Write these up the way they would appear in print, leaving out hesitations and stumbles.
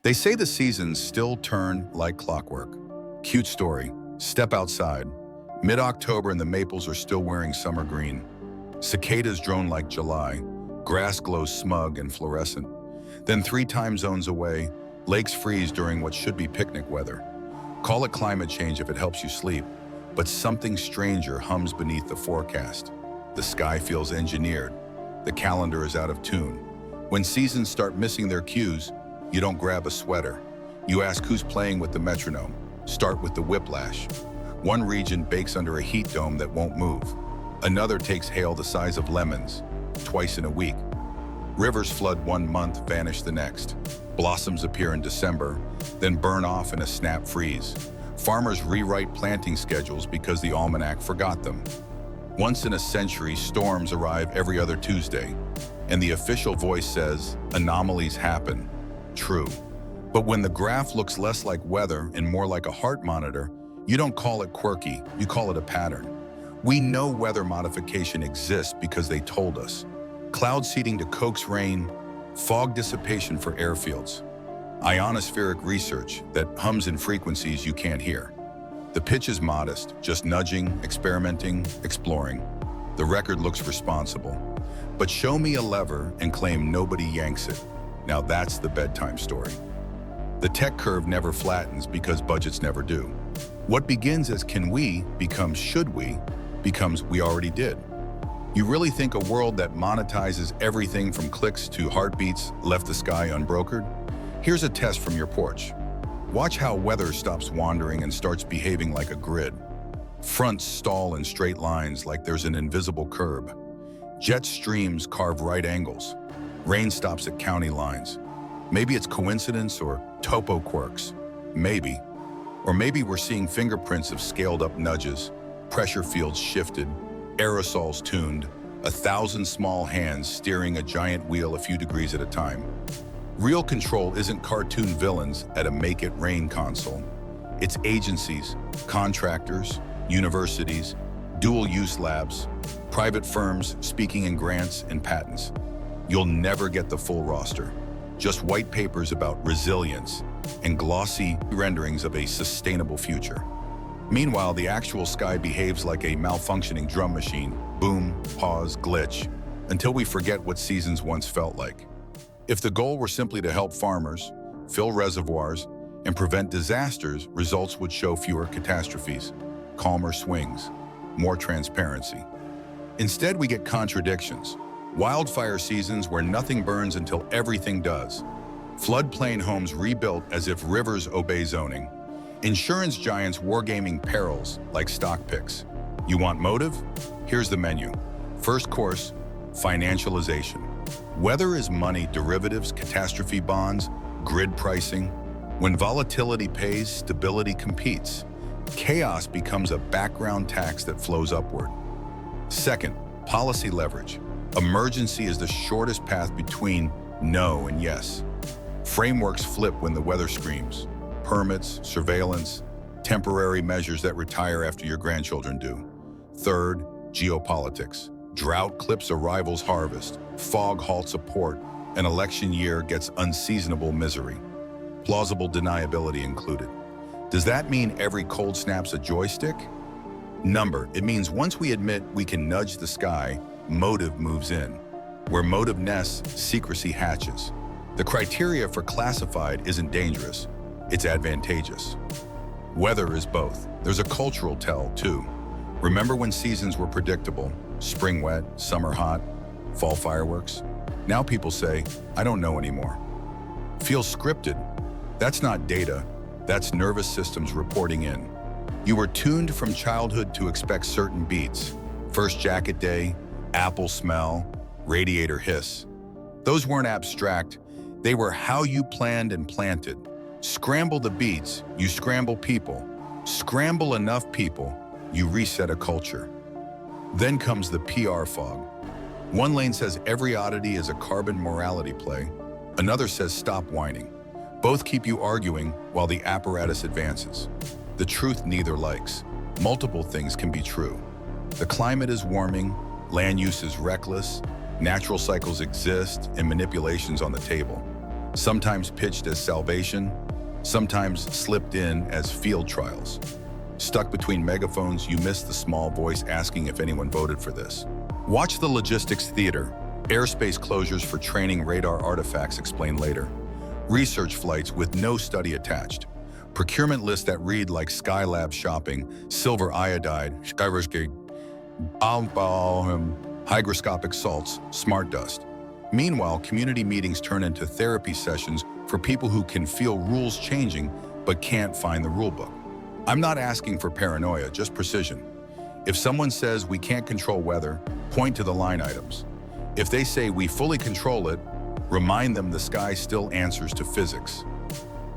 They say the seasons still turn like clockwork. Cute story. Step outside. Mid-October and the maples are still wearing summer green. Cicadas drone like July. Grass glows smug and fluorescent. Then 3 time zones away, lakes freeze during what should be picnic weather. Call it climate change if it helps you sleep, but something stranger hums beneath the forecast. The sky feels engineered. The calendar is out of tune. When seasons start missing their cues, you don't grab a sweater. You ask who's playing with the metronome. Start with the whiplash. One region bakes under a heat dome that won't move. Another takes hail the size of lemons, twice in a week. Rivers flood one month, vanish the next. Blossoms appear in December, then burn off in a snap freeze. Farmers rewrite planting schedules because the almanac forgot them. Once in a century, storms arrive every other Tuesday, and the official voice says, anomalies happen. True. But when the graph looks less like weather and more like a heart monitor, you don't call it quirky, you call it a pattern. We know weather modification exists because they told us. Cloud seeding to coax rain, fog dissipation for airfields. Ionospheric research that hums in frequencies you can't hear. The pitch is modest, just nudging, experimenting, exploring. The record looks responsible. But show me a lever and claim nobody yanks it. Now that's the bedtime story. The tech curve never flattens because budgets never do. What begins as can we becomes should we becomes we already did. You really think a world that monetizes everything from clicks to heartbeats left the sky unbrokered? Here's a test from your porch. Watch how weather stops wandering and starts behaving like a grid. Fronts stall in straight lines like there's an invisible curb. Jet streams carve right angles. Rain stops at county lines. Maybe it's coincidence or topo quirks. Maybe. Or maybe we're seeing fingerprints of scaled up nudges, pressure fields shifted, aerosols tuned, 1,000 small hands steering a giant wheel a few degrees at a time. Real control isn't cartoon villains at a make-it-rain console. It's agencies, contractors, universities, dual-use labs, private firms speaking in grants and patents. You'll never get the full roster. Just white papers about resilience and glossy renderings of a sustainable future. Meanwhile, the actual sky behaves like a malfunctioning drum machine. Boom, pause, glitch, until we forget what seasons once felt like. If the goal were simply to help farmers, fill reservoirs, and prevent disasters, results would show fewer catastrophes, calmer swings, more transparency. Instead, we get contradictions. Wildfire seasons where nothing burns until everything does. Floodplain homes rebuilt as if rivers obey zoning. Insurance giants wargaming perils like stock picks. You want motive? Here's the menu. First course, financialization. Weather is money, derivatives, catastrophe bonds, grid pricing. When volatility pays, stability competes. Chaos becomes a background tax that flows upward. Second, policy leverage. Emergency is the shortest path between no and yes. Frameworks flip when the weather screams. Permits, surveillance, temporary measures that retire after your grandchildren do. Third, geopolitics. Drought clips a rival's harvest. Fog halts a port. An election year gets unseasonable misery. Plausible deniability included. Does that mean every cold snap's a joystick? Number, it means once we admit we can nudge the sky, motive moves in. Where motive nests, secrecy hatches. The criteria for classified isn't dangerous, it's advantageous. Weather is both. There's a cultural tell, too. Remember when seasons were predictable? Spring wet, summer hot, fall fireworks? Now people say, I don't know anymore. Feels scripted. That's not data, that's nervous systems reporting in. You were tuned from childhood to expect certain beats. First jacket day, apple smell, radiator hiss. Those weren't abstract, they were how you planned and planted. Scramble the beats, you scramble people. Scramble enough people, you reset a culture. Then comes the PR fog. One lane says every oddity is a carbon morality play. Another says stop whining. Both keep you arguing while the apparatus advances. The truth neither likes. Multiple things can be true. The climate is warming, land use is reckless, natural cycles exist, and manipulation's on the table. sometimes pitched as salvation, sometimes slipped in as field trials. Stuck between megaphones, you miss the small voice asking if anyone voted for this. Watch the logistics theater. Airspace closures for training radar artifacts explained later. Research flights with no study attached. Procurement lists that read like Skylab shopping, silver iodide, hygroscopic salts, smart dust. Meanwhile, community meetings turn into therapy sessions for people who can feel rules changing but can't find the rulebook. I'm not asking for paranoia, just precision. If someone says we can't control weather, point to the line items. If they say we fully control it, remind them the sky still answers to physics.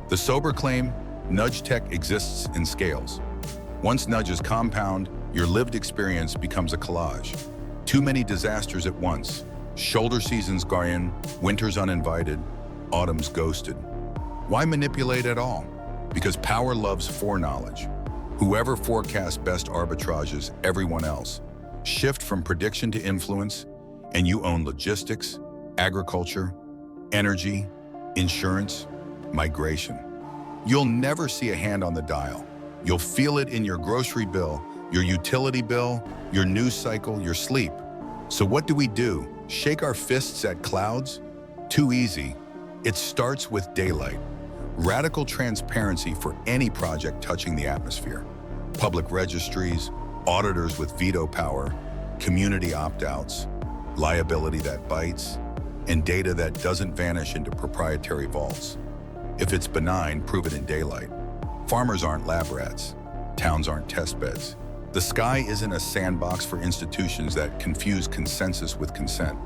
The sober claim, nudge tech exists in scales. Once nudges compound, your lived experience becomes a collage. Too many disasters at once. Shoulder seasons Guardian, winters uninvited, autumns ghosted. Why manipulate at all? Because power loves foreknowledge. Whoever forecasts best arbitrages everyone else. Shift from prediction to influence, and you own logistics, agriculture, energy, insurance, migration. You'll never see a hand on the dial. You'll feel it in your grocery bill, your utility bill, your news cycle, your sleep. So what do? Shake our fists at clouds? Too easy. It starts with daylight. Radical transparency for any project touching the atmosphere. Public registries, auditors with veto power, community opt-outs, liability that bites, and data that doesn't vanish into proprietary vaults. If it's benign, prove it in daylight. Farmers aren't lab rats. Towns aren't test beds. The sky isn't a sandbox for institutions that confuse consensus with consent.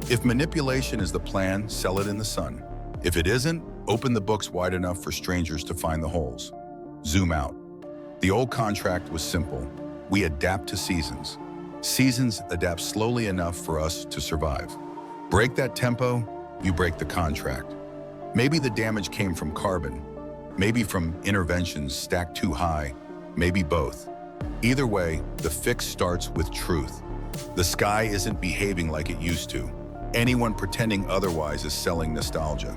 If manipulation is the plan, sell it in the sun. If it isn't, open the books wide enough for strangers to find the holes. Zoom out. The old contract was simple. We adapt to seasons. Seasons adapt slowly enough for us to survive. Break that tempo, you break the contract. Maybe the damage came from carbon, maybe from interventions stacked too high, maybe both. Either way, the fix starts with truth. The sky isn't behaving like it used to. Anyone pretending otherwise is selling nostalgia.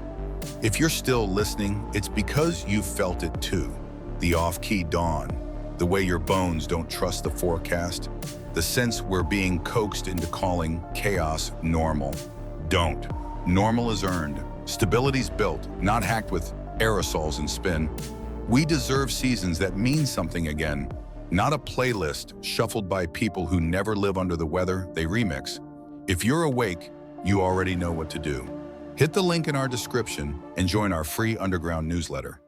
If you're still listening, it's because you've felt it too. The off-key dawn, the way your bones don't trust the forecast, the sense we're being coaxed into calling chaos normal. Don't. Normal is earned. Stability's built, not hacked with aerosols and spin. We deserve seasons that mean something again, not a playlist shuffled by people who never live under the weather they remix. If you're awake, you already know what to do. Hit the link in our description and join our free underground newsletter.